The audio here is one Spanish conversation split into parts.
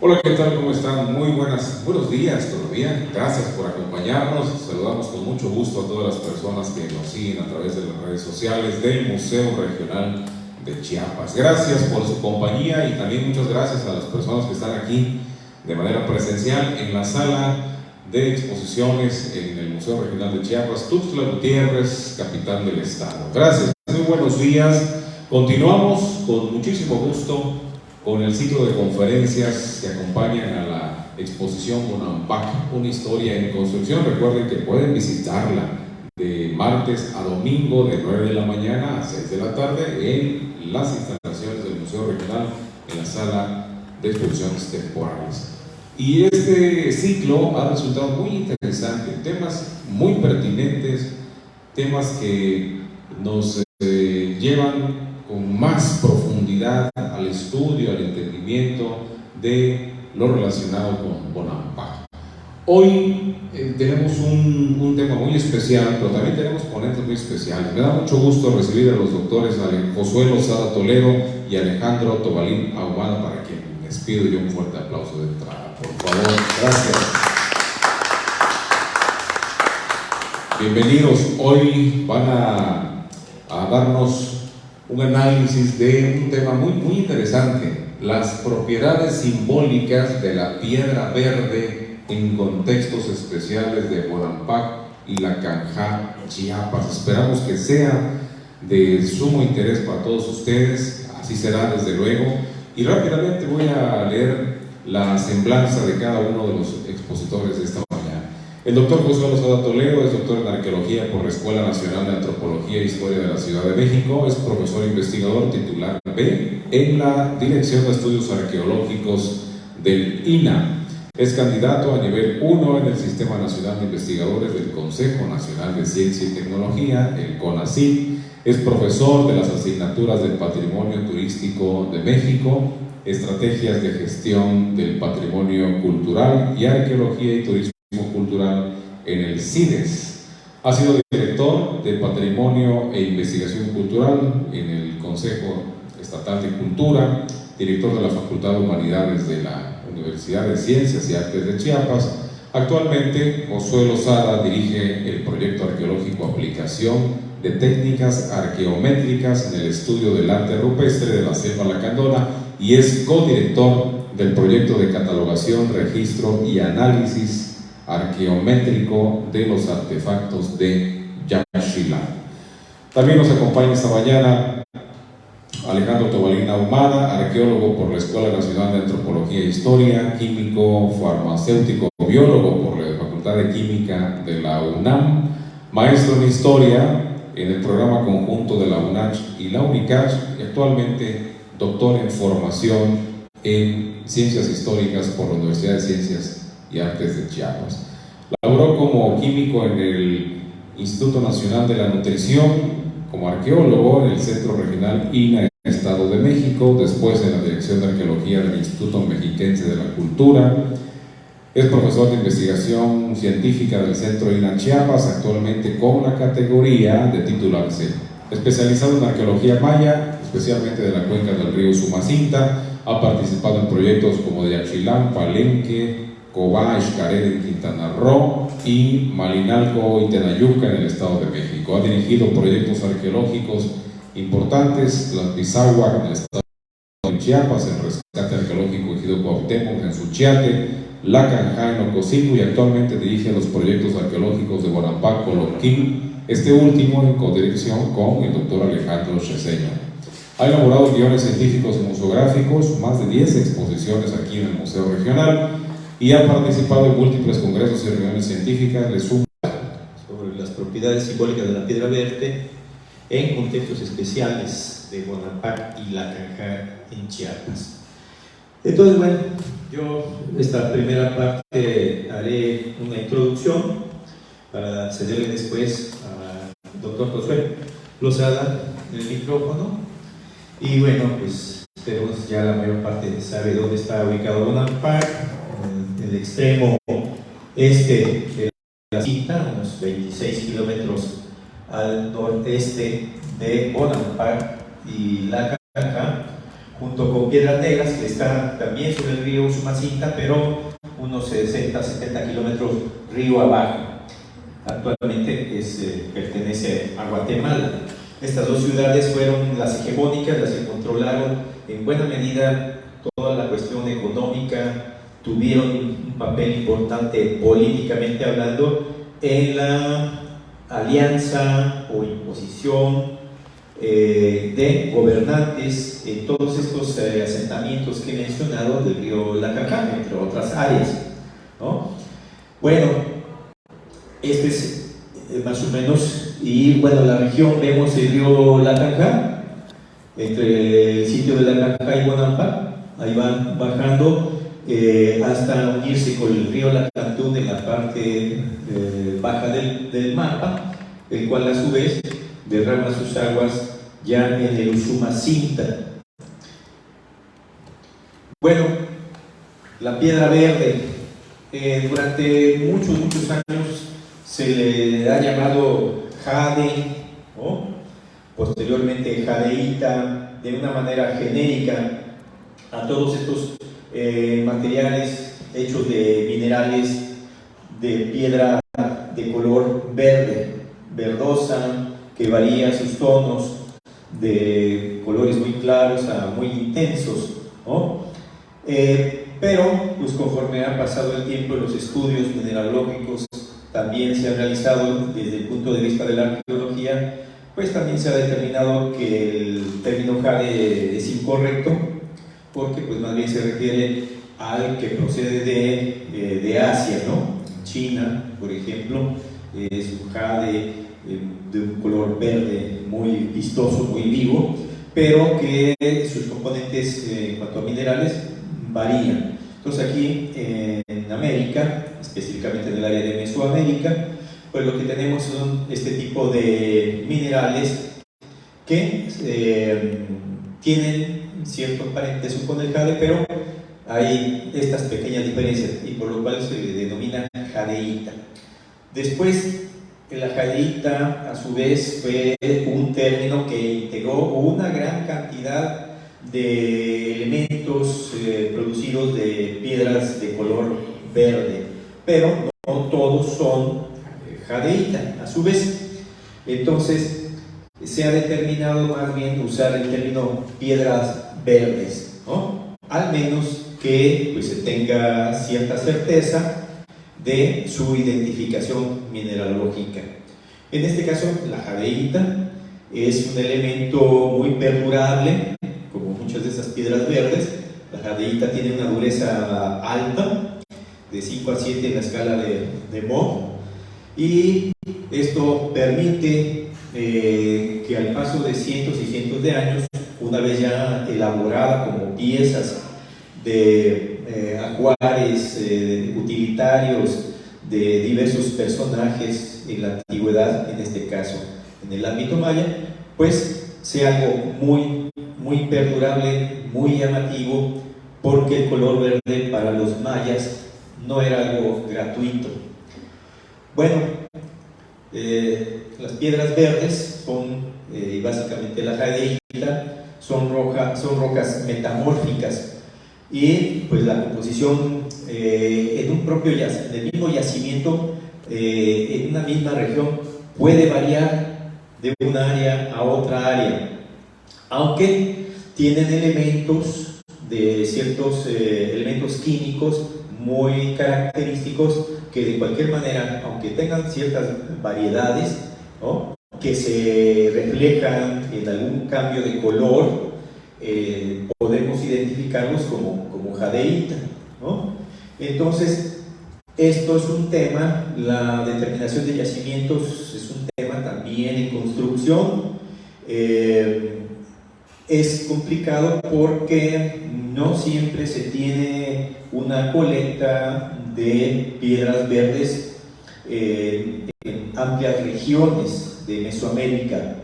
Hola, ¿qué tal? ¿Cómo están? Muy buenos días todavía. Gracias por acompañarnos. Saludamos con mucho gusto a todas las personas que nos siguen a través de las redes sociales del Museo Regional de Chiapas. Gracias por su compañía y también muchas gracias a las personas que están aquí de manera presencial en la sala de exposiciones en el Museo Regional de Chiapas, Tuxtla Gutiérrez, capital del estado. Gracias. Muy buenos días. Continuamos con muchísimo gusto con el ciclo de conferencias que acompañan a la exposición Bonampak, una historia en construcción. Recuerden que pueden visitarla de martes a domingo de 9 de la mañana a 6 de la tarde en las instalaciones del Museo Regional en la sala de exposiciones temporales. Y este ciclo ha resultado muy interesante, temas muy pertinentes, temas que nos llevan con más profundidad al estudio, al entendimiento de lo relacionado con Bonampak. Hoy tenemos un tema muy especial, pero también tenemos ponentes muy especiales. Me da mucho gusto recibir a los doctores Josué Lozada Toledo y Alejandro Tobalín Ahumada, para quien les pido yo un fuerte aplauso de entrada, por favor. Gracias. Bienvenidos. Hoy van a darnos un análisis de un tema muy interesante: las propiedades simbólicas de la piedra verde en contextos especiales de Bonampak y la Canja, Chiapas. Esperamos que sea de sumo interés para todos ustedes, así será desde luego. Y rápidamente voy a leer la semblanza de cada uno de los expositores de esta mañana. El doctor Josué Lozada Toledo es doctor en Arqueología por la Escuela Nacional de Antropología e Historia de la Ciudad de México. Es profesor investigador titular B en la Dirección de Estudios Arqueológicos del INA. Es candidato a nivel 1 en el Sistema Nacional de Investigadores del Consejo Nacional de Ciencia y Tecnología, el CONACYT. Es profesor de las asignaturas del Patrimonio Turístico de México, Estrategias de Gestión del Patrimonio Cultural y Arqueología y Turismo Cultural en el CIDES. Ha sido director de Patrimonio e Investigación Cultural en el Consejo Estatal de Cultura, director de la Facultad de Humanidades de la Universidad de Ciencias y Artes de Chiapas. Actualmente, Josué Lozada dirige el proyecto arqueológico Aplicación de Técnicas Arqueométricas en el Estudio del Arte Rupestre de la Selva Lacandona y es codirector del proyecto de catalogación, registro y análisis arqueométrico de los artefactos de Yaxchilán. También nos acompaña esta mañana Alejandro Tobalín Ahumada, arqueólogo por la Escuela Nacional de Antropología e Historia, químico farmacéutico, biólogo por la Facultad de Química de la UNAM, maestro en Historia en el programa conjunto de la UNACH y la UNICACH, y actualmente doctor en formación en Ciencias Históricas por la Universidad de Ciencias y Artes de Chiapas. Laboró como químico en el Instituto Nacional de la Nutrición, como arqueólogo en el Centro Regional INA en el Estado de México, después en la Dirección de Arqueología del Instituto Mexiquense de la Cultura. Es profesor de investigación científica del Centro INA Chiapas, actualmente con la categoría de titular C. Especializado en arqueología maya, especialmente de la cuenca del río Sumacinta. Ha participado en proyectos como de Yaxchilán, Palenque, Cobá, Xcaret en Quintana Roo y Malinalco y Tenayuca en el Estado de México. Ha dirigido proyectos arqueológicos importantes: las Pisagua en el Estado de Chiapas, el rescate arqueológico Ejido Cuauhtémoc en Suchiate, la Canja en Ocosico, y actualmente dirige los proyectos arqueológicos de Bonampak, Coloquín, este último en codirección con el doctor Alejandro Cheseño. Ha elaborado guiones científicos y museográficos, más de 10 exposiciones aquí en el Museo Regional, y ha participado en múltiples congresos y reuniones científicas. Le suma sobre las propiedades simbólicas de la piedra verde en contextos especiales de Bonampak y la Canja en Chiapas. Entonces, bueno, yo esta primera parte haré una introducción para cederle después al doctor Josué Lozada el micrófono. Y bueno, pues tenemos ya la mayor parte sabe dónde está ubicado Bonampak, en el extremo este de la cita, unos 26 kilómetros al noreste de Bonampak y la Canja, junto con Piedras Negras, que está también sobre el río Usumacinta, pero unos 60-70 kilómetros río abajo. Actualmente pertenece a Guatemala. Estas dos ciudades fueron las hegemónicas, las que controlaron en buena medida toda la cuestión económica, tuvieron un papel importante políticamente hablando en la alianza o imposición de gobernantes en todos estos asentamientos que he mencionado del río Lacajá, entre otras áreas, ¿no? Bueno, este es más o menos, y bueno, la región, vemos el río Lacajá, entre el sitio de Lacajá y Bonampak, ahí van bajando hasta unirse con el río Lacantún en la parte baja del mapa, el cual a su vez derrama sus aguas ya en el Usumacinta. Bueno, la Piedra Verde, durante muchos años se le ha llamado jade, ¿no? Posteriormente jadeíta, de una manera genérica a todos estos materiales hechos de minerales de piedra de color verde, verdosa, que varía sus tonos de colores muy claros a muy intensos, ¿no? Pero pues conforme ha pasado el tiempo, los estudios mineralógicos también se han realizado desde el punto de vista de la arqueología, pues también se ha determinado que el término jade es incorrecto, porque pues más bien se refiere al que procede de Asia, ¿no? China, por ejemplo, es un jade de un color verde muy vistoso, muy vivo, pero que sus componentes en cuanto a minerales varían. Entonces aquí en América, específicamente en el área de Mesoamérica, pues lo que tenemos son este tipo de minerales que tienen cierto parentesco con el jade, pero hay estas pequeñas diferencias y por lo cual se denomina jadeíta. Después, la jadeíta a su vez fue un término que integró una gran cantidad de elementos producidos de piedras de color verde, pero no todos son jadeíta a su vez. Entonces se ha determinado más bien usar el término piedras verdes, ¿no? Al menos que pues, se tenga cierta certeza de su identificación mineralógica. En este caso, la jadeíta es un elemento muy perdurable, como muchas de esas piedras verdes. La jadeíta tiene una dureza alta, de 5 a 7 en la escala de Mohs, y esto permite que al paso de cientos y cientos de años, una vez ya elaborada como piezas de ajuares utilitarios de diversos personajes en la antigüedad, en este caso en el ámbito maya, pues sea algo muy perdurable, muy llamativo, porque el color verde para los mayas no era algo gratuito. Bueno, las piedras verdes son, básicamente la jadeíta, son rocas metamórficas, y pues la composición en el mismo yacimiento, en una misma región, puede variar de una área a otra área, aunque tienen elementos de ciertos elementos químicos muy característicos que de cualquier manera, aunque tengan ciertas variedades, ¿no?, que se reflejan en algún cambio de color, podemos identificarlos como jadeíta, ¿no? Entonces, esto es un tema, la determinación de yacimientos es un tema también en construcción. Es complicado porque no siempre se tiene una colecta de piedras verdes en amplias regiones de Mesoamérica,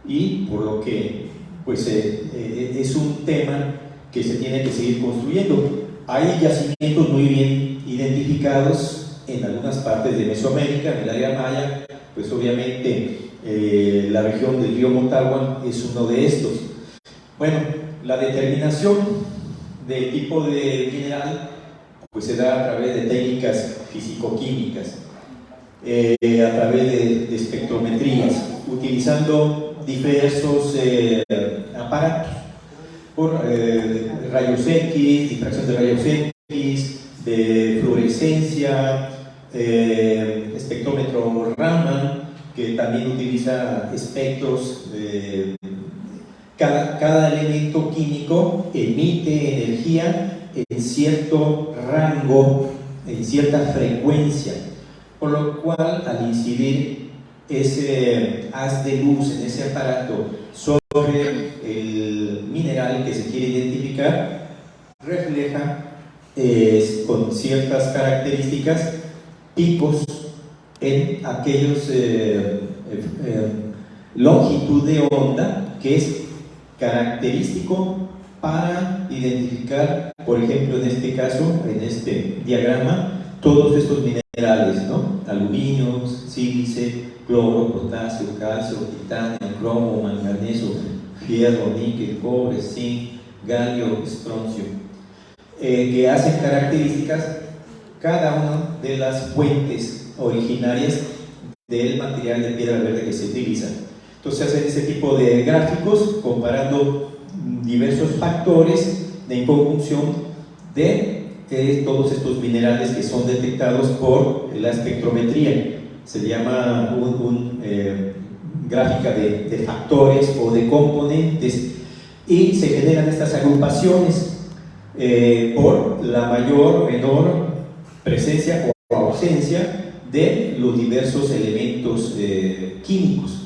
y por lo que pues es un tema que se tiene que seguir construyendo. Hay yacimientos muy bien identificados en algunas partes de Mesoamérica, en el área maya, pues obviamente la región del río Motagua es uno de estos. Bueno, la determinación del tipo de mineral pues se da a través de técnicas físico-químicas, a través de espectrometrías, utilizando diversos aparatos, por rayos X, difracción de rayos X, de fluorescencia, espectrómetro Raman, que también utiliza espectros. Cada elemento químico emite energía en cierto rango, en cierta frecuencia, por lo cual al incidir ese haz de luz en ese aparato sobre el mineral que se quiere identificar, refleja con ciertas características picos en aquellos longitud de onda que es característico para identificar, por ejemplo, en este caso, en este diagrama, todos estos minerales, ¿no? Aluminio, sílice, cloro, potasio, calcio, titanio, cromo, manganeso, fierro, níquel, cobre, zinc, galio, estroncio, que hacen características cada una de las fuentes originarias del material de piedra verde que se utiliza. Entonces hacen ese tipo de gráficos comparando diversos factores de conjunción de todos estos minerales que son detectados por la espectrometría. Se llama gráfica de factores o de componentes, y se generan estas agrupaciones por la mayor o menor presencia o ausencia de los diversos elementos químicos.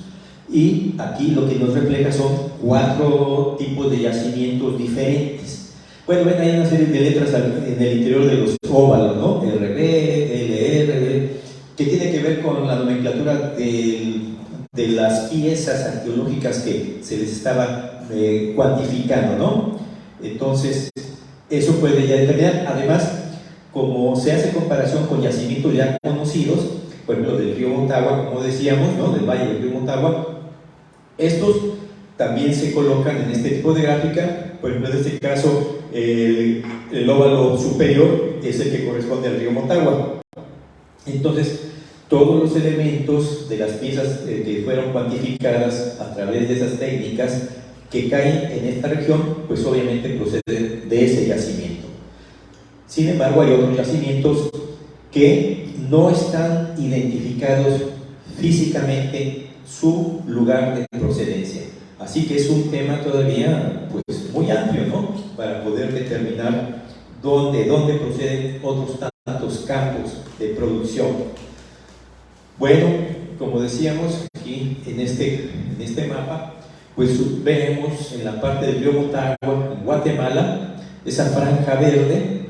Y aquí lo que nos refleja son 4 tipos de yacimientos diferentes. Bueno, ven, hay una serie de letras en el interior de los óvalos, ¿no? RB, LR, que tiene que ver con la nomenclatura de las piezas arqueológicas que se les estaba cuantificando, ¿no? Entonces, eso puede ya determinar. Además, como se hace comparación con yacimientos ya conocidos, por ejemplo, del río Motagua, como decíamos, ¿no? Del valle del río Motagua, estos también se colocan en este tipo de gráfica. Por ejemplo, en este caso, el óvalo superior es el que corresponde al río Motagua. Entonces, todos los elementos de las piezas que fueron cuantificadas a través de esas técnicas que caen en esta región, pues obviamente proceden de ese yacimiento. Sin embargo, hay otros yacimientos que no están identificados físicamente su lugar de procedencia. Así que es un tema todavía pues, muy amplio, ¿no? Para poder determinar dónde proceden otros tantos campos de producción. Bueno, como decíamos aquí en este mapa, pues vemos en la parte del río Motagua, en Guatemala, esa franja verde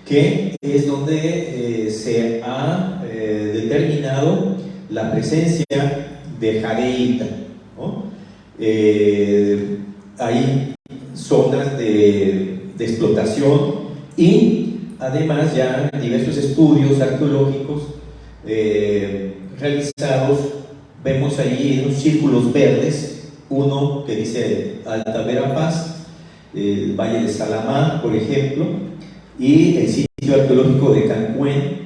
que es donde se ha determinado la presencia de jadeíta, ¿no? Hay zonas de explotación, y además ya diversos estudios arqueológicos realizados. Vemos ahí unos círculos verdes, uno que dice Alta Verapaz, el Valle de Salamá, por ejemplo, y el sitio arqueológico de Cancuén,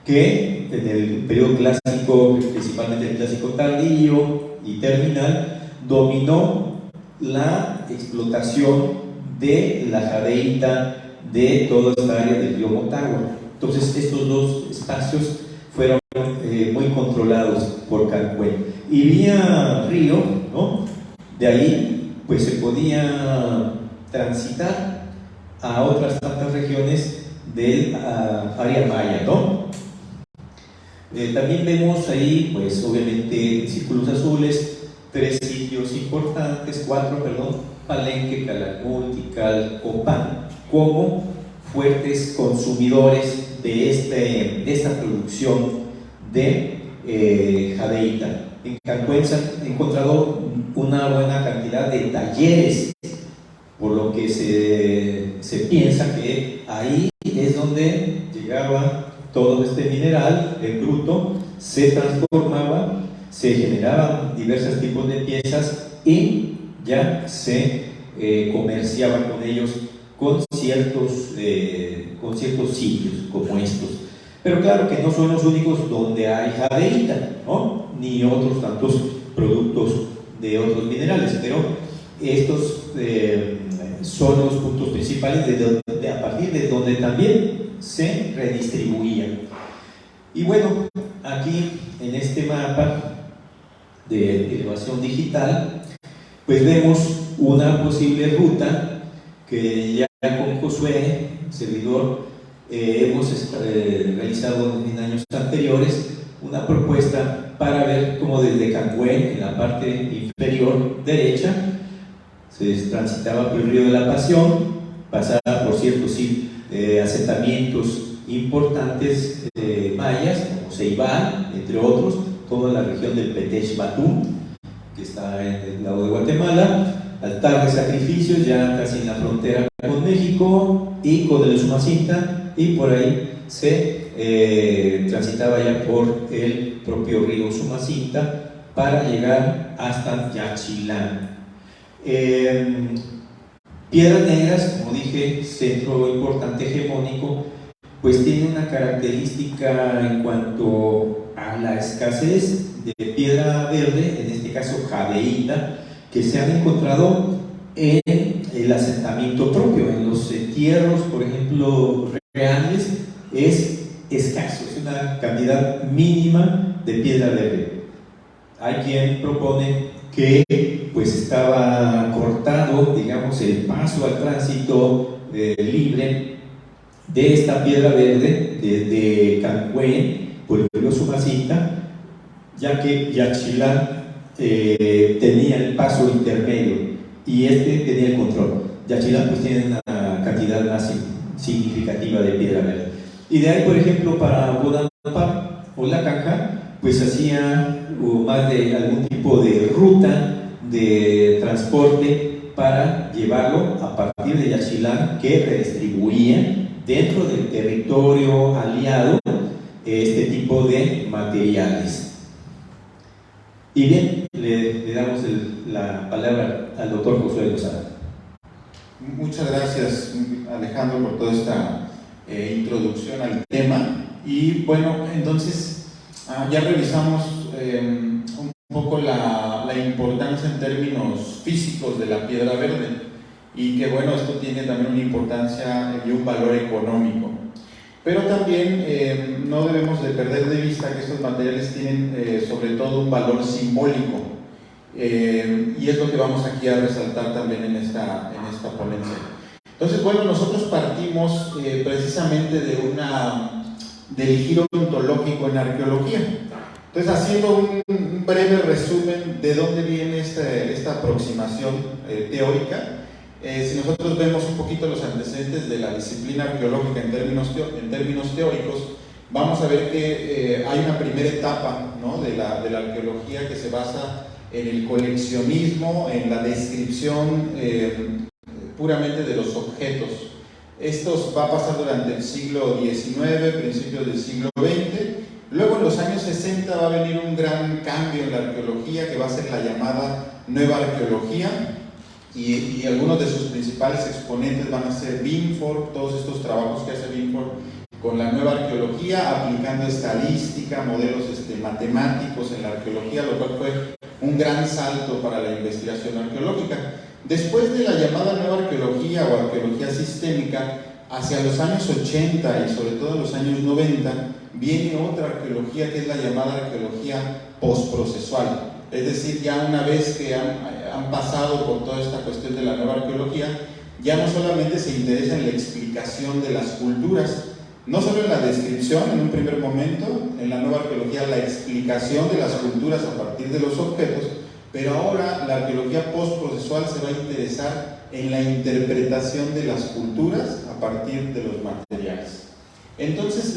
que en el periodo clásico, principalmente el clásico tardío y terminal, dominó la explotación de la jadeíta de toda esta área del río Motagua. Entonces estos dos espacios fueron muy controlados por Cancuén. Y vía río, ¿no? De ahí pues se podía transitar a otras tantas regiones del área maya, ¿no? También vemos ahí, pues obviamente en círculos azules, 4 sitios importantes, Palenque, Calakmul, Tikal, Copán, como fuertes consumidores de esta producción de jadeíta. En Cancuén se han encontrado una buena cantidad de talleres, por lo que se piensa que ahí es donde llegaba todo este mineral, el bruto, se transformaba, se generaban diversos tipos de piezas y ya se comerciaba con ellos con ciertos sitios como estos. Pero claro que no son los únicos donde hay jadeíta, ¿no? Ni otros tantos productos de otros minerales, pero estos son los puntos principales a partir de donde también se redistribuían. Y bueno, aquí en este mapa de elevación digital, pues vemos una posible ruta que ya con Josué, servidor, hemos realizado en años anteriores una propuesta para ver cómo desde Cancuén, en la parte inferior derecha, se transitaba por el río de la Pasión, pasaba por ciertos asentamientos importantes mayas, como Ceibal, entre otros, toda la región del Petech Batún, que está en el lado de Guatemala, altar de sacrificios, ya casi en la frontera con México y con el Usumacinta, y por ahí se transitaba ya por el propio río Usumacinta para llegar hasta Yaxchilán. Piedras Negras, como dije, centro importante hegemónico, pues tiene una característica en cuanto a la escasez de piedra verde, en este caso jadeíta, que se han encontrado en el asentamiento propio, en los entierros, por ejemplo, reales, es escaso, es una cantidad mínima de piedra verde. Hay quien propone que pues estaba cortado, digamos, el paso al tránsito libre de esta piedra verde desde Cancuén por el río Usumacinta, ya que Yaxchilán tenía el paso intermedio y este tenía el control. Yaxchilán pues tiene una cantidad más significativa de piedra verde. Y de ahí, por ejemplo, para Bonampak o La Canja, pues hacía más de algún tipo de ruta de transporte para llevarlo a partir de Yaxchilán, que redistribuía dentro del territorio aliado este tipo de materiales. Y bien, le damos la palabra al doctor Josué Lozada. Muchas gracias, Alejandro, por toda esta introducción al tema. Y bueno, entonces ya revisamos un poco la importancia en términos físicos de la piedra verde, y que bueno, esto tiene también una importancia y un valor económico. Pero también no debemos de perder de vista que estos materiales tienen sobre todo un valor simbólico, y es lo que vamos aquí a resaltar también en esta ponencia. Entonces, bueno, nosotros partimos precisamente del giro ontológico en arqueología. Entonces, haciendo un breve resumen de dónde viene esta aproximación teórica, si nosotros vemos un poquito los antecedentes de la disciplina arqueológica en términos teóricos, vamos a ver que hay una primera etapa, ¿no?, de la arqueología que se basa en el coleccionismo, en la descripción puramente de los objetos. Esto va a pasar durante el siglo XIX, principios del siglo XX. Luego, en los años 60, va a venir un gran cambio en la arqueología, que va a ser la llamada nueva arqueología, y algunos de sus principales exponentes van a ser Binford, todos estos trabajos que hace Binford con la nueva arqueología, aplicando estadística, modelos matemáticos en la arqueología, lo cual fue un gran salto para la investigación arqueológica. Después de la llamada nueva arqueología o arqueología sistémica, hacia los años 80 y sobre todo en los años 90, viene otra arqueología que es la llamada arqueología postprocesual. Es decir, ya una vez que han pasado por toda esta cuestión de la nueva arqueología, ya no solamente se interesa en la explicación de las culturas, no solo en la descripción en un primer momento, en la nueva arqueología la explicación de las culturas a partir de los objetos, pero ahora la arqueología postprocesual se va a interesar en la interpretación de las culturas a partir de los materiales. Entonces,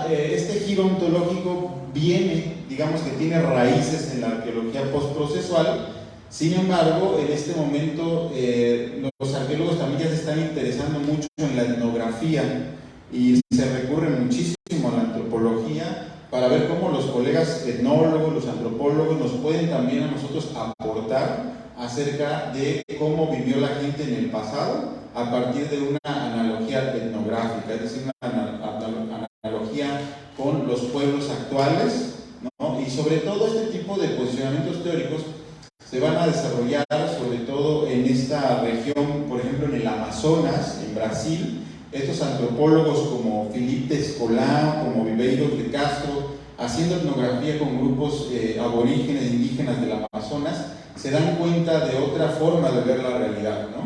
este giro ontológico viene, digamos que tiene raíces en la arqueología postprocesual. Sin embargo, en este momento los arqueólogos también ya se están interesando mucho en la etnografía y se recurre muchísimo a la antropología para ver cómo los colegas etnólogos, los antropólogos nos pueden también a nosotros aportar acerca de cómo vivió la gente en el pasado a partir de una analogía etnográfica, es decir, una analogía con los pueblos actuales, ¿no? Y sobre todo este tipo de posicionamientos teóricos se van a desarrollar sobre todo en esta región, por ejemplo en el Amazonas, en Brasil. Estos antropólogos como Felipe Escolá, como Viveiro de Castro, haciendo etnografía con grupos aborígenes, indígenas del Amazonas, se dan cuenta de otra forma de ver la realidad, ¿no?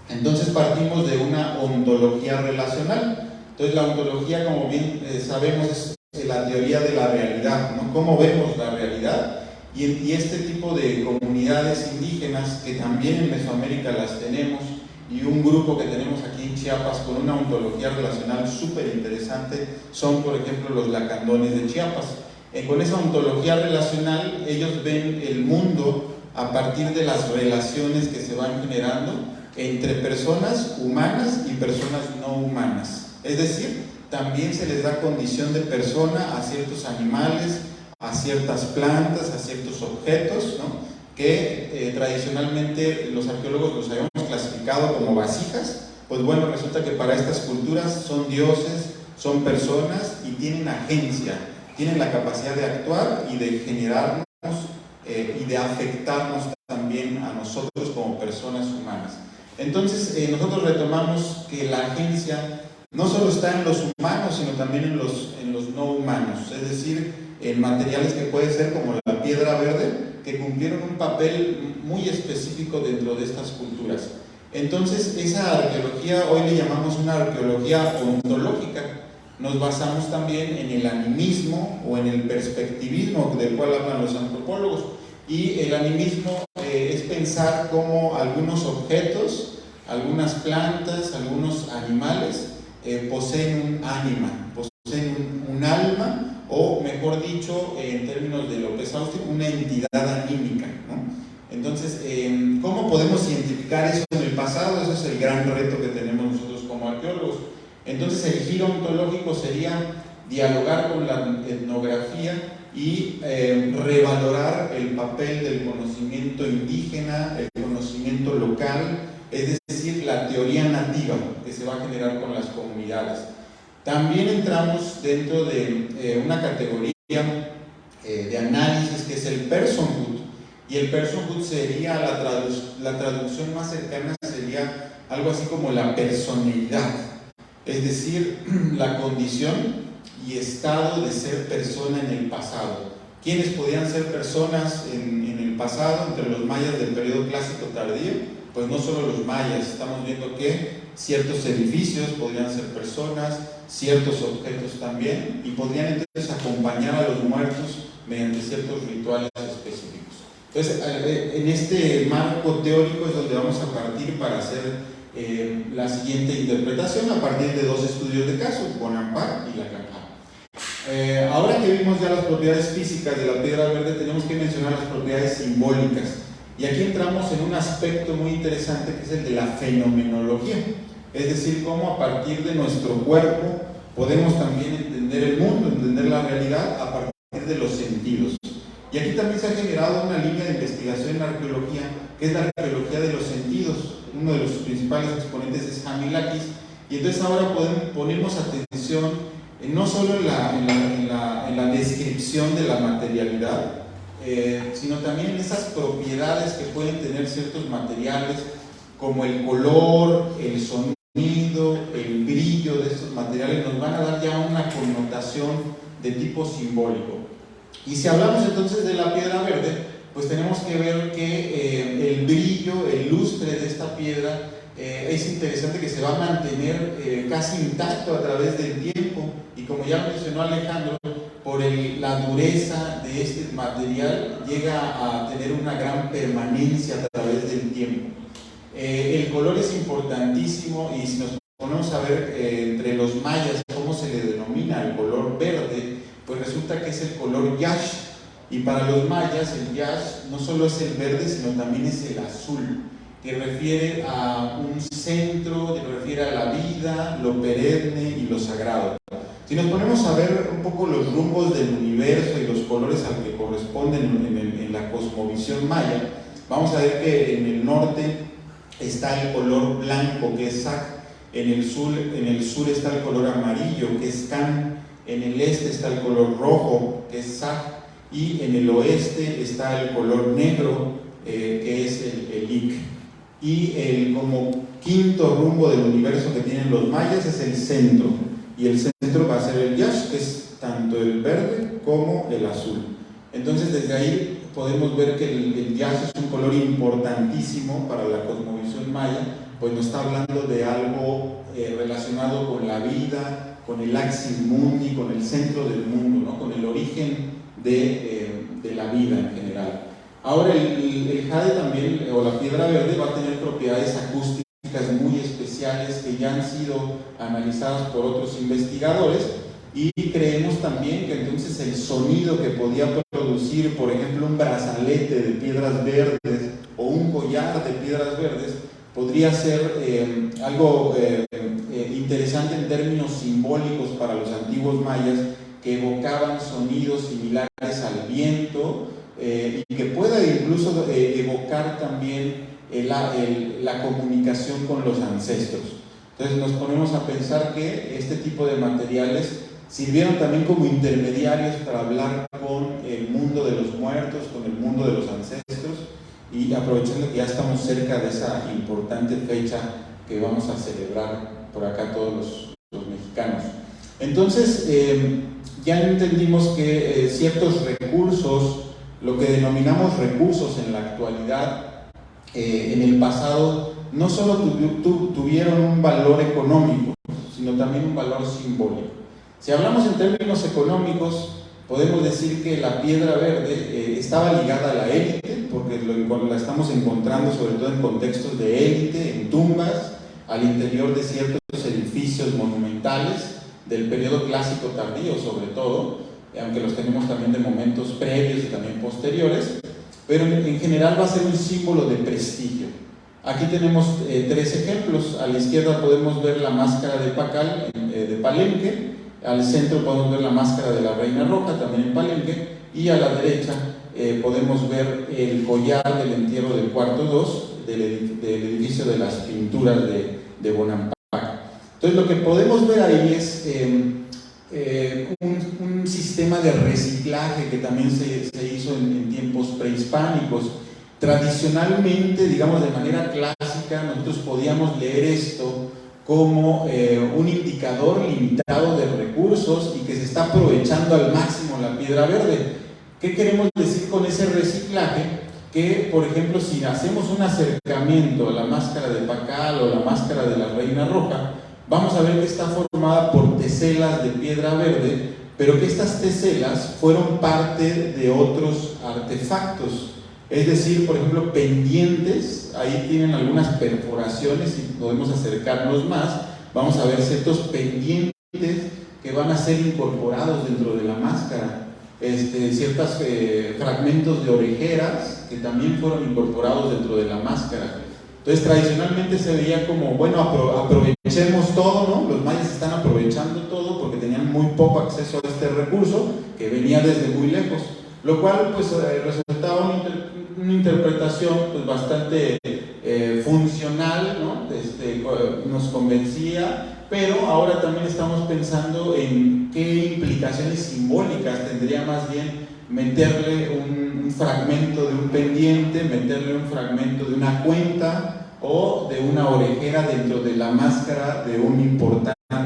Entonces partimos de una ontología relacional. Entonces la ontología, como bien sabemos, es la teoría de la realidad, ¿no? Cómo vemos la realidad. Y este tipo de comunidades indígenas, que también en Mesoamérica las tenemos, y un grupo que tenemos aquí en Chiapas con una ontología relacional súper interesante, son por ejemplo los lacandones de Chiapas. Con esa ontología relacional ellos ven el mundo a partir de las relaciones que se van generando entre personas humanas y personas no humanas. Es decir, también se les da condición de persona a ciertos animales, a ciertas plantas, a ciertos objetos, ¿no? Que tradicionalmente los arqueólogos los habíamos clasificado como vasijas. Pues bueno, resulta que para estas culturas son dioses, son personas y tienen agencia, tienen la capacidad de actuar y de generarnos y de afectarnos también a nosotros como personas humanas. Entonces nosotros retomamos que la agencia no solo está en los humanos, sino también en los no humanos, es decir, en materiales que puede ser como la piedra verde, que cumplieron un papel muy específico dentro de estas culturas. Entonces, esa arqueología hoy le llamamos una arqueología ontológica. Nos basamos también en el animismo o en el perspectivismo del cual hablan los antropólogos. Y el animismo es pensar cómo algunos objetos, algunas plantas, algunos animales poseen un ánima, poseen un alma, o mejor dicho, en términos de López Austin, una entidad anímica, ¿no? Entonces, ¿cómo podemos identificar eso en el pasado? Ese es el gran reto que tenemos nosotros como arqueólogos. Entonces, el giro ontológico sería dialogar con la etnografía y revalorar el papel del conocimiento indígena, el conocimiento local, es decir, la teoría nativa que se va a generar con las comunidades. También entramos dentro de una categoría de análisis que es el personhood, y el personhood sería la traducción más cercana, sería algo así como la personalidad, es decir, la condición y estado de ser persona en el pasado. ¿Quiénes podían ser personas en el pasado, entre los mayas del periodo clásico tardío? Pues no solo los mayas, estamos viendo que ciertos edificios podrían ser personas, ciertos objetos también, y podrían entonces acompañar a los muertos mediante ciertos rituales específicos. Entonces, en este marco teórico es donde vamos a partir para hacer la siguiente interpretación a partir de dos estudios de caso, Bonampak y Lacanjá. Ahora que vimos ya las propiedades físicas de la piedra verde, tenemos que mencionar las propiedades simbólicas. Y aquí entramos en un aspecto muy interesante que es el de la fenomenología, es decir, cómo a partir de nuestro cuerpo podemos también entender el mundo, entender la realidad a partir de los sentidos. Y aquí también se ha generado una línea de investigación en la arqueología, que es la arqueología de los sentidos. Uno de los principales exponentes es Hamilakis, y entonces ahora ponemos atención no solo en la descripción de la materialidad, sino también en esas propiedades que pueden tener ciertos materiales, como el color, el sonido, el brillo de estos materiales, nos van a dar ya una connotación de tipo simbólico. Y si hablamos entonces de la piedra verde, pues tenemos que ver que el brillo, el lustre de esta piedra es interesante, que se va a mantener casi intacto a través del tiempo, y como ya mencionó Alejandro, por la dureza de este material llega a tener una gran permanencia a través del tiempo. El color es importantísimo, y si nos ponemos a ver entre los mayas cómo se le denomina el color verde, pues resulta que es el color yash, y para los mayas el yash no solo es el verde, sino también es el azul, que refiere a un centro, que refiere a la vida, lo perenne y lo sagrado. Si nos ponemos a ver un poco los rumbos del universo y los colores al que corresponden en la cosmovisión maya, vamos a ver que en el norte está el color blanco, que es Sac, en el sur está el color amarillo, que es Can, en el este está el color rojo, que es Sac, y en el oeste está el color negro, que es el Ic. Y el como quinto rumbo del universo que tienen los mayas es el centro, y el centro va a ser el Yash, que es tanto el verde como el azul. Entonces desde ahí podemos ver que el Yash es un color importantísimo para la cosmovisión maya, pues nos está hablando de algo relacionado con la vida, con el Axis Mundi, con el centro del mundo, ¿no? Con el origen de la vida en general. Ahora el jade también, o la piedra verde, va a tener propiedades acústicas muy especiales que ya han sido analizadas por otros investigadores, y creemos también que entonces el sonido que podía producir, por ejemplo, un brazalete de piedras verdes o un collar de piedras verdes, podría ser algo interesante en términos simbólicos para los antiguos mayas, que evocaban sonidos similares al viento, y que pueda incluso evocar también la comunicación con los ancestros. Entonces nos ponemos a pensar que este tipo de materiales sirvieron también como intermediarios para hablar con el mundo de los muertos, con el mundo de los ancestros, y aprovechando que ya estamos cerca de esa importante fecha que vamos a celebrar por acá todos los mexicanos. Entonces ya entendimos que ciertos recursos, lo que denominamos recursos en la actualidad, en el pasado no solo tuvieron un valor económico, sino también un valor simbólico. Si hablamos en términos económicos, podemos decir que la piedra verde estaba ligada a la élite, porque la estamos encontrando sobre todo en contextos de élite, en tumbas, al interior de ciertos edificios monumentales del periodo clásico tardío sobre todo, aunque los tenemos también de momentos previos y también posteriores, pero en general va a ser un símbolo de prestigio. Aquí tenemos tres ejemplos. A la izquierda podemos ver la máscara de Pacal, de Palenque. Al centro podemos ver la máscara de la Reina Roja, también en Palenque, y a la derecha podemos ver el collar del entierro del cuarto 2 del edificio de las pinturas de Bonampak. Entonces lo que podemos ver ahí es un sistema de reciclaje que también se hizo en tiempos prehispánicos. Tradicionalmente, digamos de manera clásica, nosotros podíamos leer esto como un indicador limitado de recursos y que se está aprovechando al máximo la piedra verde. ¿Qué queremos decir con ese reciclaje? Que, por ejemplo, si hacemos un acercamiento a la máscara de Pacal o la máscara de la Reina Roja, vamos a ver que está formada por teselas de piedra verde, pero que estas teselas fueron parte de otros artefactos. Es decir, por ejemplo, pendientes, ahí tienen algunas perforaciones y podemos acercarnos más, vamos a ver ciertos pendientes que van a ser incorporados dentro de la máscara, ciertos fragmentos de orejeras que también fueron incorporados dentro de la máscara. Entonces tradicionalmente se veía como, bueno, aprovechemos todo, ¿no? Los mayas están aprovechando todo porque tenían muy poco acceso a este recurso que venía desde muy lejos, lo cual pues resultaba una interpretación pues bastante funcional, ¿no? Nos convencía, pero ahora también estamos pensando en qué implicaciones simbólicas tendría más bien meterle un fragmento de un pendiente, meterle un fragmento de una cuenta o de una orejera dentro de la máscara de una importante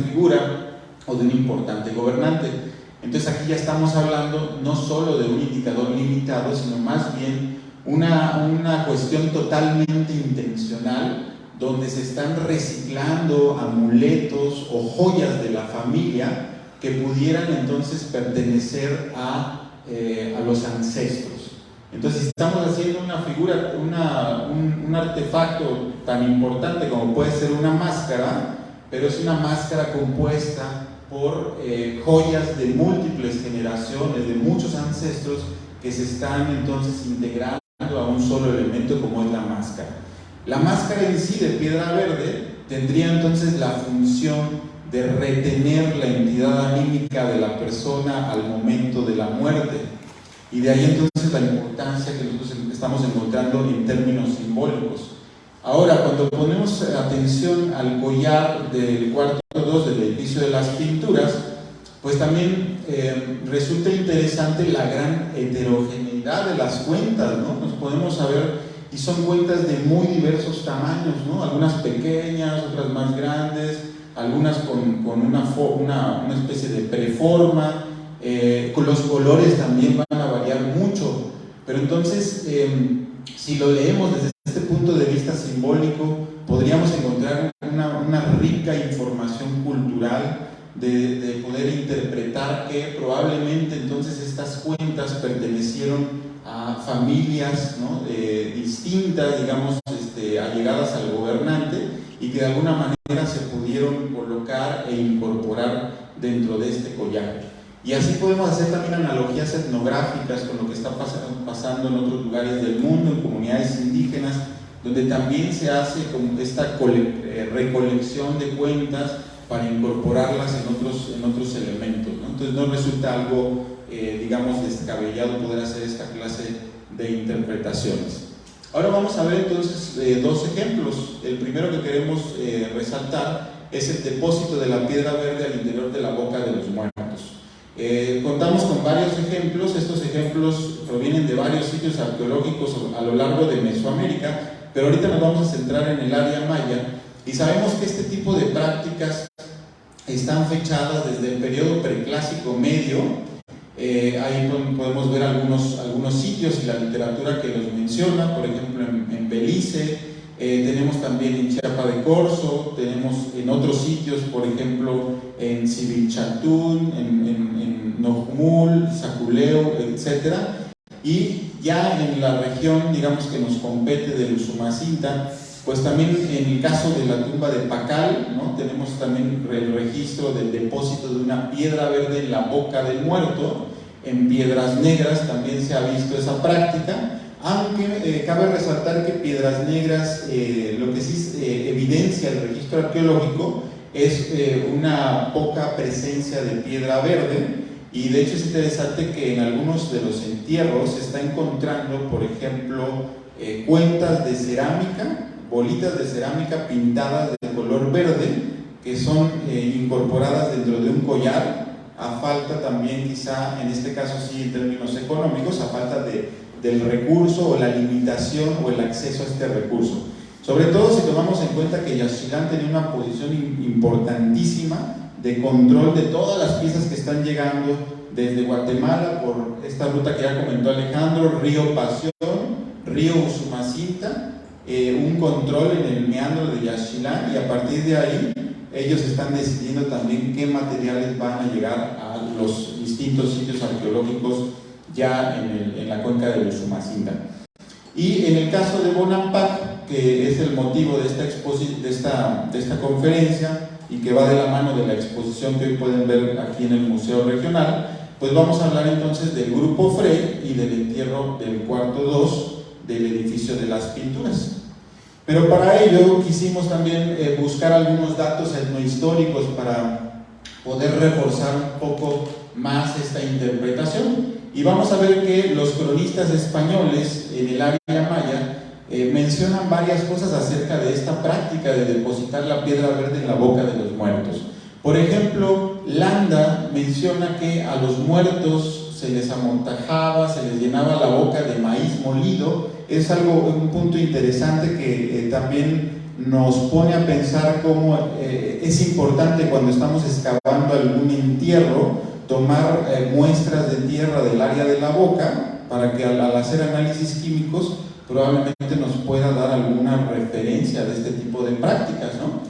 figura o de un importante gobernante. Entonces aquí ya estamos hablando no solo de un indicador limitado, sino más bien una cuestión totalmente intencional, donde se están reciclando amuletos o joyas de la familia que pudieran entonces pertenecer a los ancestros. Entonces estamos haciendo una figura, un artefacto tan importante como puede ser una máscara, pero es una máscara compuesta por joyas de múltiples generaciones, de muchos ancestros que se están entonces integrando a un solo elemento como es la máscara. La máscara en sí de piedra verde tendría entonces la función de retener la entidad anímica de la persona al momento de la muerte. Y de ahí entonces la importancia que nosotros estamos encontrando en términos simbólicos. Ahora, cuando ponemos atención al collar del cuarto 2 del edificio de las pinturas, pues también resulta interesante la gran heterogeneidad de las cuentas, ¿no? Nos podemos saber, y son cuentas de muy diversos tamaños, ¿no? Algunas pequeñas, otras más grandes, algunas con una especie de preforma, con los colores también van a variar mucho, pero entonces si lo leemos desde este punto de vista simbólico, podríamos encontrar una rica información cultural de poder interpretar que probablemente entonces estas cuentas pertenecieron a familias, ¿no? Distintas, digamos, allegadas al gobernante, y que de alguna manera se pudieron colocar e incorporar dentro de este collar. Y así podemos hacer también analogías etnográficas con lo que está pasando en otros lugares del mundo, en comunidades indígenas, donde también se hace como esta recolección de cuentas para incorporarlas en otros elementos, ¿no? Entonces no resulta algo, digamos, descabellado poder hacer esta clase de interpretaciones. Ahora vamos a ver entonces dos ejemplos. El primero que queremos resaltar es el depósito de la piedra verde al interior de la boca de los muertos. Contamos con varios ejemplos. Estos ejemplos provienen de varios sitios arqueológicos a lo largo de Mesoamérica, pero ahorita nos vamos a centrar en el área maya, y sabemos que este tipo de prácticas están fechadas desde el periodo preclásico medio. Ahí podemos ver algunos sitios y la literatura que los menciona, por ejemplo en Belice, tenemos también en Chiapa de Corzo, tenemos en otros sitios, por ejemplo en Civilchatún, en Nojmul, Saculeo, etc. Y ya en la región, digamos, que nos compete del Usumacinta, pues también en el caso de la tumba de Pacal, ¿no? Tenemos también el registro del depósito de una piedra verde en la boca del muerto. En Piedras Negras también se ha visto esa práctica, aunque cabe resaltar que Piedras Negras, lo que sí evidencia el registro arqueológico es una poca presencia de piedra verde, y de hecho es interesante que en algunos de los entierros se está encontrando, por ejemplo, cuentas de cerámica, bolitas de cerámica pintadas de color verde, que son incorporadas dentro de un collar, a falta también, quizá en este caso sí en términos económicos, a falta del recurso o la limitación o el acceso a este recurso. Sobre todo si tomamos en cuenta que Yaxchilán tenía una posición importantísima de control de todas las piezas que están llegando desde Guatemala por esta ruta que ya comentó Alejandro, Río Pasión, Río Usumacinta, un control en el meandro de Yaxchilán, y a partir de ahí ellos están decidiendo también qué materiales van a llegar a los distintos sitios arqueológicos ya en la cuenca del Usumacinta. Y en el caso de Bonampak, que es el motivo de esta conferencia y que va de la mano de la exposición que hoy pueden ver aquí en el Museo Regional, pues vamos a hablar entonces del Grupo Frey y del entierro del cuarto 2 del edificio de las pinturas. Pero para ello quisimos también buscar algunos datos etnohistóricos para poder reforzar un poco más esta interpretación. Y vamos a ver que los cronistas españoles en el área maya mencionan varias cosas acerca de esta práctica de depositar la piedra verde en la boca de los muertos. Por ejemplo, Landa menciona que a los muertos se les amortajaba, se les llenaba la boca de maíz molido. Es un punto interesante que también nos pone a pensar cómo es importante cuando estamos excavando algún entierro tomar muestras de tierra del área de la boca, para que al hacer análisis químicos probablemente nos pueda dar alguna referencia de este tipo de prácticas, ¿no?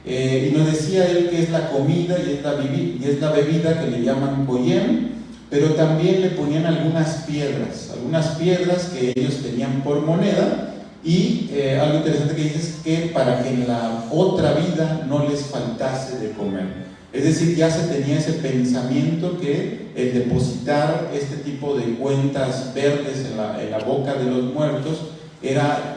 Y nos decía él que es la comida y es la bebida que le llaman koyem, pero también le ponían algunas piedras que ellos tenían por moneda, y algo interesante que dice es que para que en la otra vida no les faltase de comer. Es decir, ya se tenía ese pensamiento que el depositar este tipo de cuentas verdes en la boca de los muertos era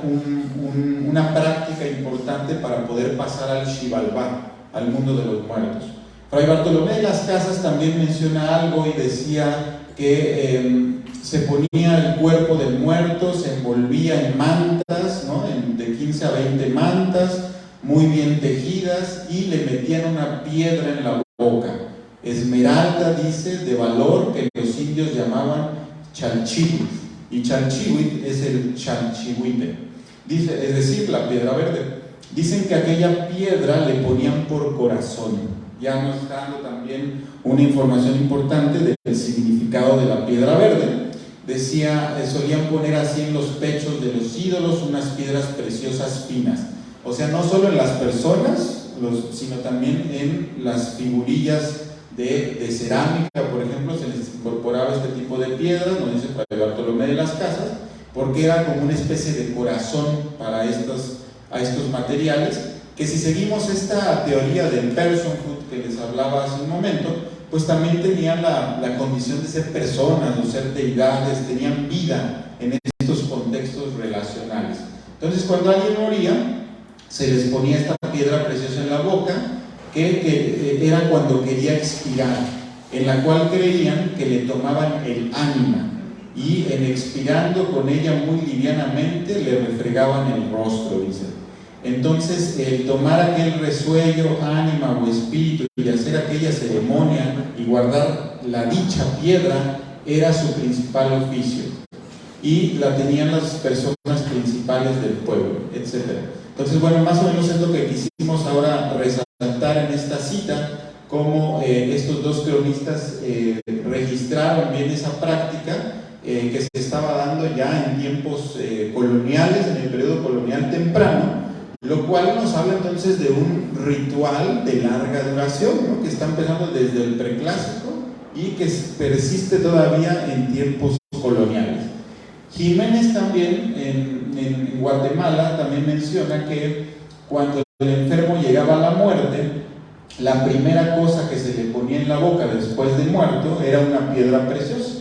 una práctica importante para poder pasar al Xibalbá, al mundo de los muertos. Fray Bartolomé de las Casas también menciona algo y decía que se ponía el cuerpo del muerto, se envolvía en mantas, ¿no? De 15 a 20 mantas, muy bien tejidas, y le metían una piedra en la boca, esmeralda, dice, de valor, que los indios llamaban chalchihuitl, y chalchihuitl es el chalchihuite, dice, es decir, la piedra verde. Dicen que aquella piedra le ponían por corazón. Ya nos está dando también una información importante del significado de la piedra verde. Decía, solían poner así en los pechos de los ídolos unas piedras preciosas finas. O sea, no solo en las personas, sino también en las figurillas de cerámica, por ejemplo, se les incorporaba este tipo de piedras, nos dice Fray Bartolomé de las Casas, porque era como una especie de corazón para a estos materiales, que si seguimos esta teoría del personhood que les hablaba hace un momento, pues también tenían la condición de ser personas o ser deidades, tenían vida en estos contextos relacionales. Entonces, cuando alguien moría, se les ponía esta piedra preciosa en la boca, que era cuando quería expirar, en la cual creían que le tomaban el ánima, y en expirando con ella muy livianamente le refregaban el rostro, dice. Entonces, el tomar aquel resuello, ánima o espíritu y hacer aquella ceremonia y guardar la dicha piedra era su principal oficio, y la tenían las personas principales del pueblo, etc. Entonces, bueno, más o menos es lo que quisimos ahora resaltar en esta cita, cómo estos dos cronistas registraron bien esa práctica que se estaba dando ya en tiempos coloniales, en el periodo colonial temprano, lo cual nos habla entonces de un ritual de larga duración, ¿no? Que está empezando desde el preclásico y que persiste todavía en tiempos coloniales. Jiménez también en Guatemala también menciona que cuando el enfermo llegaba a la muerte, la primera cosa que se le ponía en la boca después de muerto era una piedra preciosa,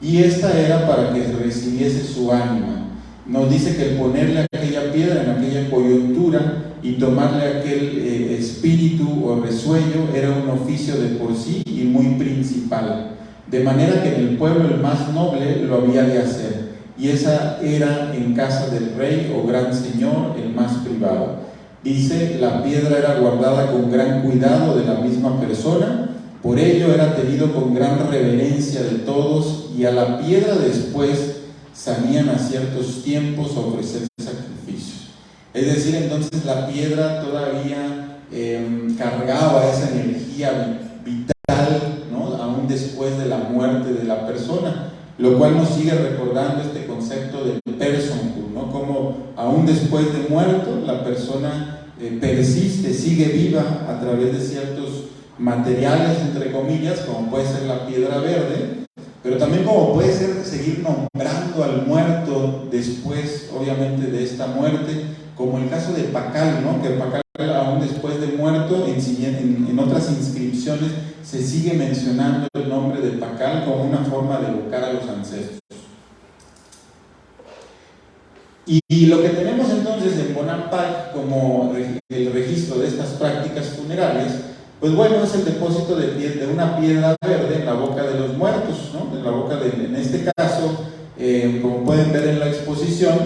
y esta era para que recibiese su ánima. Nos dice que el ponerle aquella piedra en aquella coyuntura y tomarle aquel espíritu o resuello era un oficio de por sí y muy principal, de manera que en el pueblo el más noble lo había de hacer, y esa era en casa del rey o gran señor el más privado. Dice, la piedra era guardada con gran cuidado de la misma persona, por ello era tenido con gran reverencia de todos, y a la piedra después salían a ciertos tiempos a ofrecer sacrificios. Es decir, entonces la piedra todavía cargaba esa energía vital, ¿no? Aún después de la muerte de la persona, lo cual nos sigue recordando este concepto de personhood, ¿no? Como aún después de muerto la persona persiste, sigue viva a través de ciertos materiales, entre comillas, como puede ser la piedra verde, pero también como puede ser seguir nombrando al muerto después, obviamente, de esta muerte, como el caso de Pacal, ¿no? Que Pacal, aún después de muerto, en otras inscripciones se sigue mencionando el nombre de Pacal como una forma de evocar a los ancestros. Y lo que tenemos entonces en Bonampak como el registro de estas prácticas funerarias, pues bueno, es el depósito de una piedra verde en la boca de los muertos, ¿no? En la boca en este caso, como pueden ver en la exposición,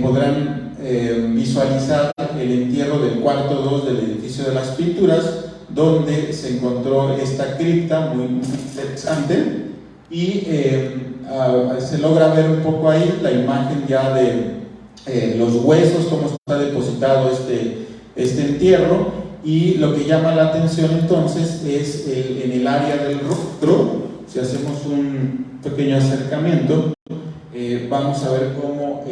podrán visualizar el entierro del cuarto 2 del edificio de las pinturas, donde se encontró esta cripta muy interesante, y se logra ver un poco ahí la imagen ya de los huesos, cómo está depositado este entierro. Y lo que llama la atención entonces es en el área del rostro. Si hacemos un pequeño acercamiento, vamos a ver cómo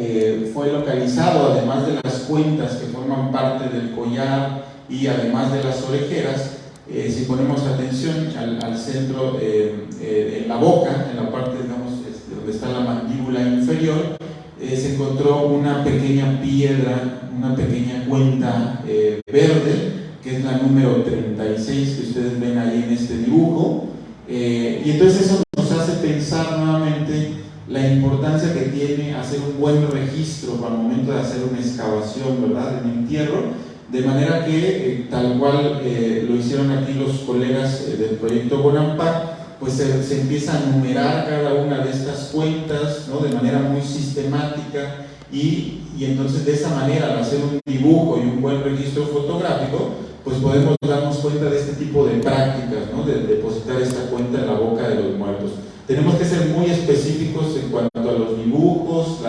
fue localizado, además de las cuentas que forman parte del collar y además de las orejeras. Si ponemos atención al centro, en la boca, en la parte, digamos, donde está la mandíbula inferior, se encontró una pequeña piedra, una pequeña cuenta verde, que es la número 36 que ustedes ven ahí en este dibujo, y entonces eso nos hace pensar nuevamente la importancia que tiene hacer un buen registro al momento de hacer una excavación, ¿verdad?, en entierro, de manera que tal cual lo hicieron aquí los colegas del proyecto Bonampak, pues se empieza a numerar cada una de estas cuentas, ¿no?, de manera muy sistemática, y entonces de esa manera, al hacer un dibujo y un buen registro fotográfico, pues podemos darnos cuenta de este tipo de prácticas, ¿no?, de depositar esta cuenta en la boca de los muertos. Tenemos que ser muy específicos en cuanto a los dibujos,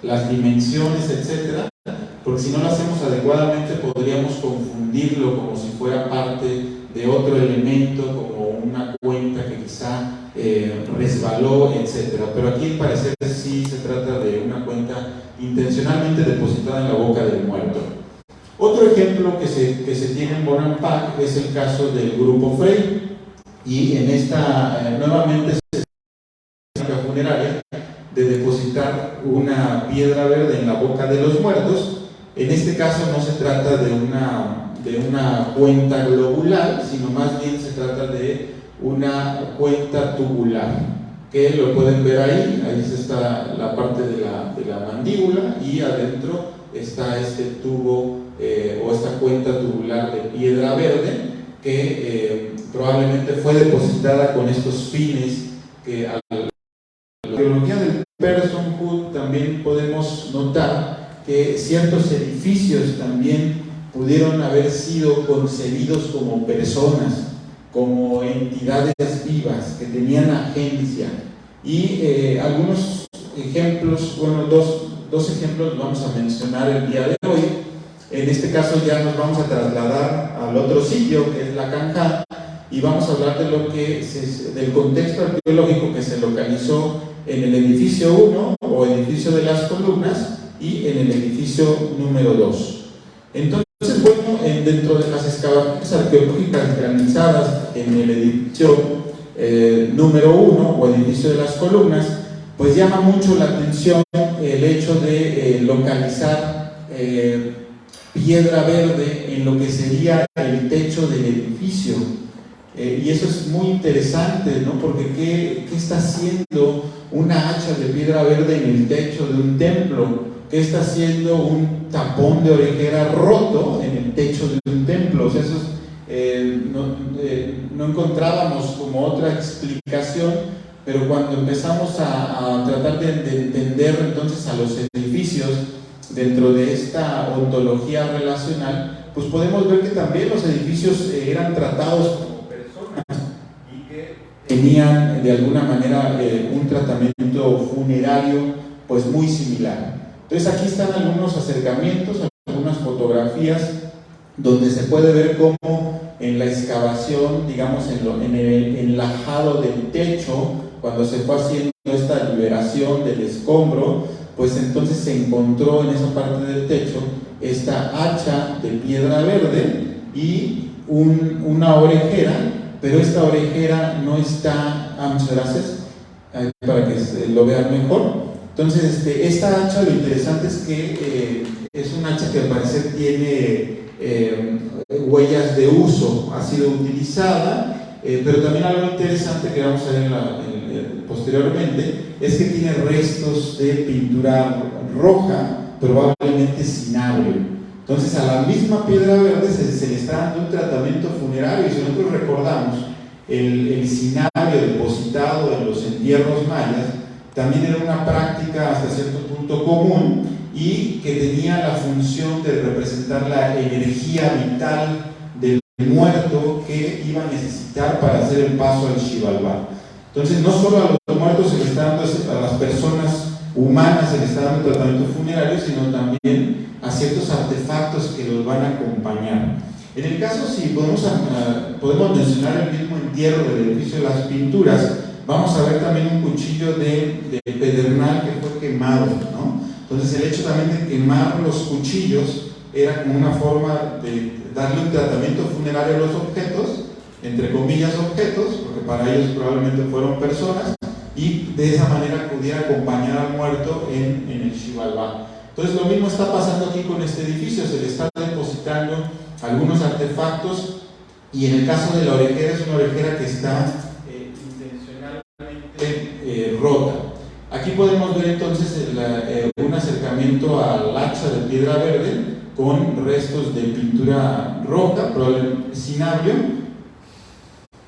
las dimensiones, etcétera, porque si no lo hacemos adecuadamente podríamos confundirlo como si fuera parte de otro elemento, como una cuenta que quizá resbaló, etcétera. Pero aquí al parecer sí se trata de una cuenta intencionalmente depositada en la boca del muerto. Otro ejemplo que se tiene en Bonampak es el caso del grupo Frey, y en esta nuevamente se una funeraria de depositar una piedra verde en la boca de los muertos. En este caso no se trata de una cuenta globular, sino más bien se trata de una cuenta tubular, que lo pueden ver ahí está la parte de la mandíbula, y adentro está este tubo o esta cuenta tubular de piedra verde, que probablemente fue depositada con estos fines que a la teología del personhood también podemos notar que ciertos edificios también pudieron haber sido concebidos como personas, como entidades vivas que tenían agencia. Y algunos ejemplos, bueno, dos ejemplos vamos a mencionar el día de hoy. En este caso ya nos vamos a trasladar al otro sitio, que es la Canja, y vamos a hablar de del contexto arqueológico que se localizó en el edificio 1 o edificio de las columnas y en el edificio número 2. Entonces, bueno, dentro de las excavaciones arqueológicas realizadas en el edificio número 1 o edificio de las columnas, pues llama mucho la atención el hecho de localizar piedra verde en lo que sería el techo del edificio. Y eso es muy interesante, ¿no? Porque ¿qué está haciendo una hacha de piedra verde en el techo de un templo? ¿Qué está haciendo un tapón de orejera roto en el techo de un templo? O sea, eso no encontrábamos como otra explicación, pero cuando empezamos a tratar de entender entonces a los edificios dentro de esta ontología relacional, pues podemos ver que también los edificios eran tratados como personas y que tenían de alguna manera un tratamiento funerario pues muy similar. Entonces aquí están algunos acercamientos, algunas fotografías donde se puede ver cómo en la excavación, digamos en el enlajado del techo, cuando se fue haciendo esta liberación del escombro, pues entonces se encontró en esa parte del techo esta hacha de piedra verde y una orejera, pero esta orejera no está, muchas gracias, para que lo vean mejor. Entonces esta hacha, lo interesante es que es una hacha que al parecer tiene huellas de uso, ha sido utilizada, pero también algo interesante que vamos a ver posteriormente es que tiene restos de pintura roja, probablemente cinabrio. Entonces a la misma piedra verde se le está dando un tratamiento funerario, y si nosotros recordamos el cinabrio depositado en los entierros mayas, también era una práctica hasta cierto punto común y que tenía la función de representar la energía vital del muerto que iba a necesitar para hacer el paso al Xibalbá. Entonces no solo a los muertos se le está dando, a las personas humanas se les está dando tratamiento funerario, sino también a ciertos artefactos que los van a acompañar. En el caso, si podemos mencionar el mismo entierro del edificio de las pinturas, vamos a ver también un cuchillo de pedernal que fue quemado, ¿no? Entonces el hecho también de quemar los cuchillos era como una forma de darle un tratamiento funerario a los objetos, entre comillas objetos, porque para ellos probablemente fueron personas, y de esa manera pudiera acompañar al muerto en el Xibalbá. Entonces lo mismo está pasando aquí con este edificio, se le está depositando algunos artefactos, y en el caso de la orejera es una orejera que está intencionalmente rota. Aquí podemos ver entonces un acercamiento al hacha de piedra verde con restos de pintura roja, probablemente cinabrio,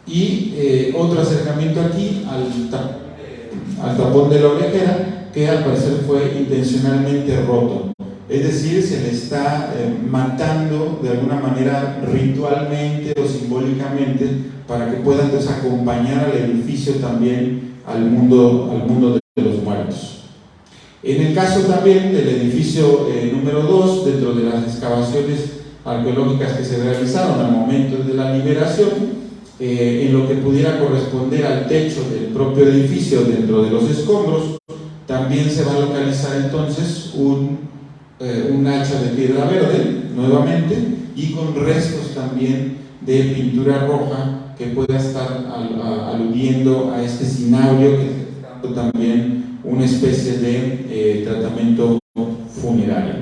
y otro acercamiento aquí al tapón de la orejera, que al parecer fue intencionalmente roto. Es decir, se le está matando de alguna manera ritualmente o simbólicamente para que pueda entonces acompañar al edificio también al mundo de los muertos. En el caso también del edificio número 2, dentro de las excavaciones arqueológicas que se realizaron al momento de la liberación, en lo que pudiera corresponder al techo del propio edificio dentro de los escombros, también se va a localizar entonces un hacha de piedra verde, nuevamente, y con restos también de pintura roja que pueda estar aludiendo a este cinabrio, que es también una especie de tratamiento funerario.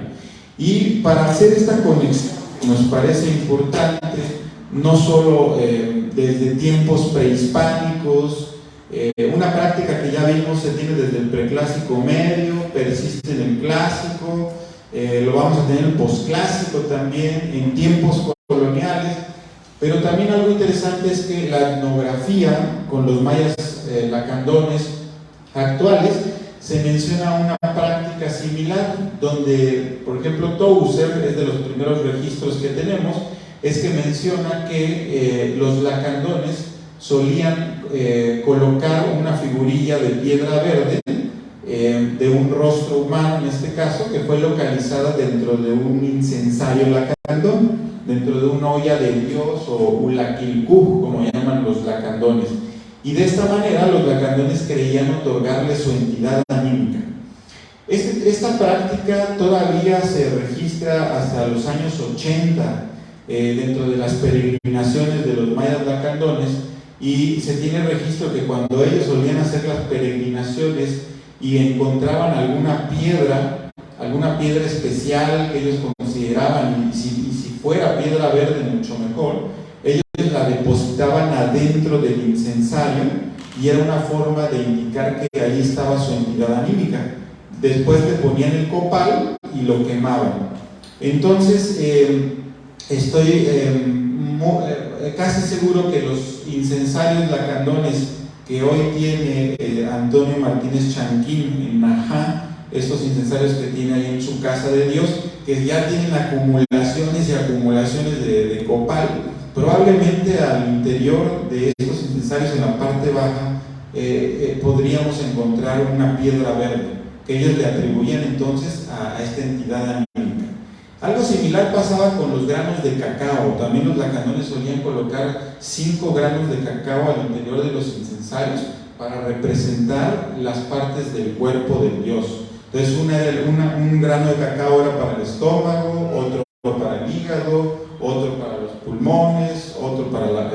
Y para hacer esta conexión nos parece importante, no solo desde tiempos prehispánicos, una práctica que ya vimos se tiene desde el preclásico medio, persiste en el clásico, lo vamos a tener en posclásico también, en tiempos coloniales, pero también algo interesante es que la etnografía con los mayas lacandones actuales se menciona una práctica similar, donde, por ejemplo, Towser es de los primeros registros que tenemos, es que menciona que los lacandones solían colocar una figurilla de piedra verde, de un rostro humano en este caso, que fue localizada dentro de un incensario lacandón, dentro de una olla de Dios o ulaquilcuj, como llaman los lacandones. Y de esta manera los lacandones creían otorgarle su entidad anímica. Esta práctica todavía se registra hasta los años 80 dentro de las peregrinaciones de los mayas lacandones, y se tiene registro que cuando ellos solían hacer las peregrinaciones y encontraban alguna piedra especial que ellos consideraban, y si fuera piedra verde mucho mejor, ellos la depositaban adentro del incensario, y era una forma de indicar que ahí estaba su entidad anímica. Después le ponían el copal y lo quemaban. Entonces estoy casi seguro que los incensarios lacandones que hoy tiene Antonio Martínez Chanquín en Najá, estos incensarios que tiene ahí en su casa de Dios, que ya tienen acumulaciones y acumulaciones de copal, probablemente al interior de estos incensarios, en la parte baja, podríamos encontrar una piedra verde, que ellos le atribuían entonces a esta entidad anímica. Algo similar pasaba con los granos de cacao. También los lacandones solían colocar 5 granos de cacao al interior de los incensarios para representar las partes del cuerpo del dios. Entonces un grano de cacao era para el estómago, otro para el hígado, otro para los pulmones, otro para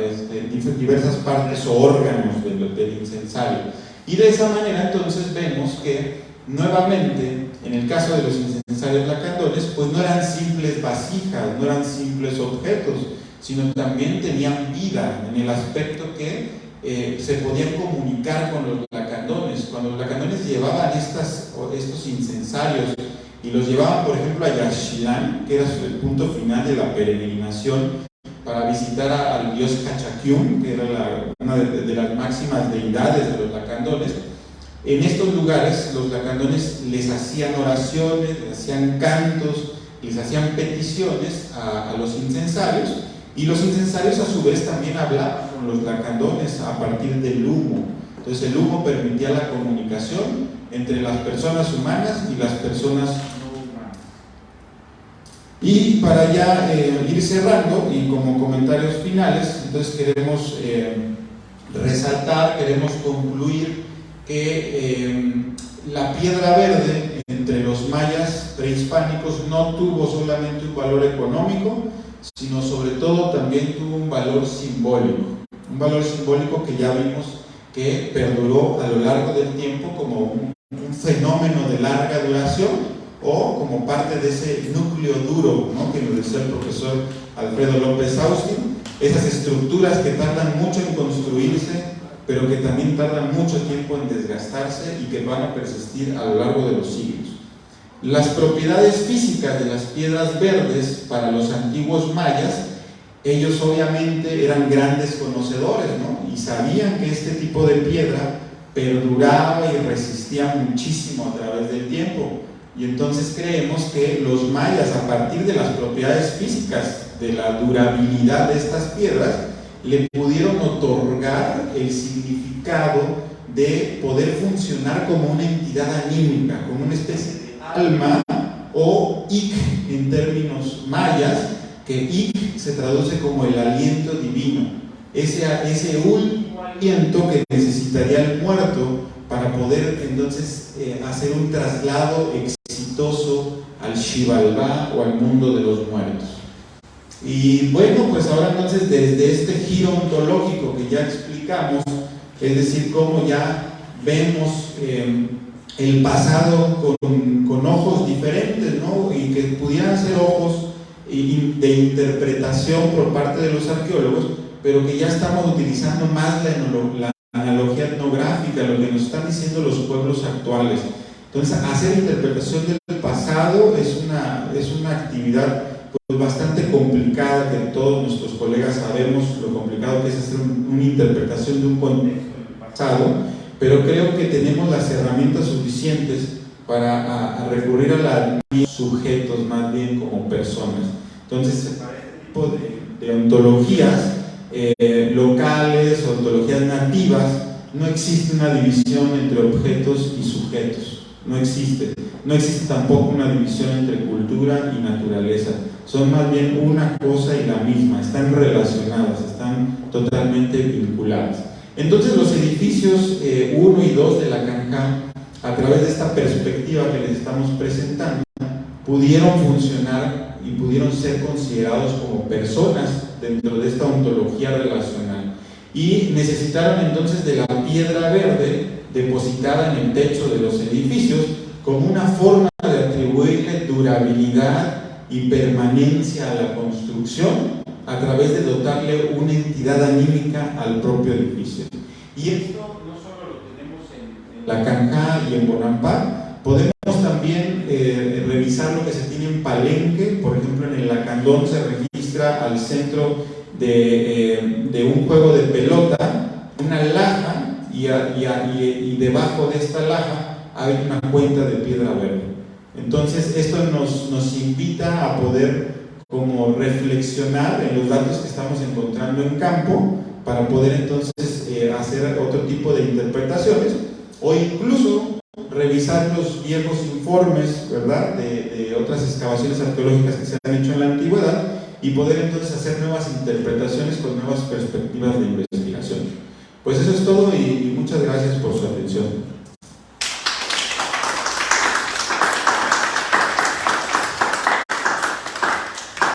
diversas partes o órganos del incensario. Y de esa manera entonces vemos que nuevamente, en el caso de los incensarios lacandones, pues no eran simples vasijas, no eran simples objetos, sino también tenían vida, en el aspecto que se podían comunicar con los lacandones. Cuando los lacandones llevaban estos incensarios y los llevaban, por ejemplo, a Yaxchilán, que era el punto final de la peregrinación, para visitar al dios Cachaquium, que era una de las máximas deidades de los lacandones. En estos lugares los lacandones les hacían oraciones, les hacían cantos, les hacían peticiones a los incensarios, y los incensarios a su vez también hablaban con los lacandones a partir del humo. Entonces el humo permitía la comunicación entre las personas humanas y las personas no humanas. Y para ya ir cerrando y como comentarios finales, entonces queremos resaltar, queremos concluir que la piedra verde entre los mayas prehispánicos no tuvo solamente un valor económico, sino sobre todo también tuvo un valor simbólico que ya vimos que perduró a lo largo del tiempo como un fenómeno de larga duración, o como parte de ese núcleo duro, ¿no?, que nos decía el profesor Alfredo López Austin, esas estructuras que tardan mucho en construirse, pero que también tardan mucho tiempo en desgastarse y que van a persistir a lo largo de los siglos. Las propiedades físicas de las piedras verdes para los antiguos mayas ellos obviamente eran grandes conocedores, ¿no? Y sabían que este tipo de piedra perduraba y resistía muchísimo a través del tiempo. Y entonces creemos que los mayas, a partir de las propiedades físicas de la durabilidad de estas piedras, le pudieron otorgar el significado de poder funcionar como una entidad anímica, como una especie de alma, o ik en términos mayas, que ik se traduce como el aliento divino, ese último aliento que necesitaría el muerto para poder entonces hacer un traslado exitoso al Xibalbá o al mundo de los muertos. Y bueno, pues ahora entonces desde este giro ontológico que ya explicamos, es decir, cómo ya vemos el pasado con ojos diferentes, ¿no? Y que pudieran ser ojos de interpretación por parte de los arqueólogos, pero que ya estamos utilizando más la analogía etnográfica, lo que nos están diciendo los pueblos actuales. Entonces, hacer interpretación del pasado es una actividad pues bastante complicada, que todos nuestros colegas sabemos lo complicado que es hacer una interpretación de un contexto del pasado, pero creo que tenemos las herramientas suficientes para recurrir a la sujetos más bien como personas. Entonces, para este tipo de ontologías locales, ontologías nativas, no existe una división entre objetos y sujetos, no existe tampoco una división entre cultura y naturaleza, son más bien una cosa y la misma, están relacionadas, están totalmente vinculadas. Entonces los edificios 1 y 2 de la Canja, a través de esta perspectiva que les estamos presentando, pudieron funcionar y pudieron ser considerados como personas dentro de esta ontología relacional, y necesitaron entonces de la piedra verde depositada en el techo de los edificios como una forma de atribuirle durabilidad y permanencia a la construcción a través de dotarle una entidad anímica al propio edificio. Y esto no solo lo tenemos en la Canja y en Bonampak, podemos también revisar lo que se tiene en Palenque. Por ejemplo, en el Lacandón se registra al centro de un juego de pelota una laja, y debajo de esta laja hay una cuenta de piedra verde. Entonces esto nos invita a poder como reflexionar en los datos que estamos encontrando en campo para poder entonces hacer otro tipo de interpretaciones, o incluso revisar los viejos informes, ¿verdad?, de otras excavaciones arqueológicas que se han hecho en la antigüedad, y poder entonces hacer nuevas interpretaciones con nuevas perspectivas de investigación. Pues eso es todo, y muchas gracias por su atención.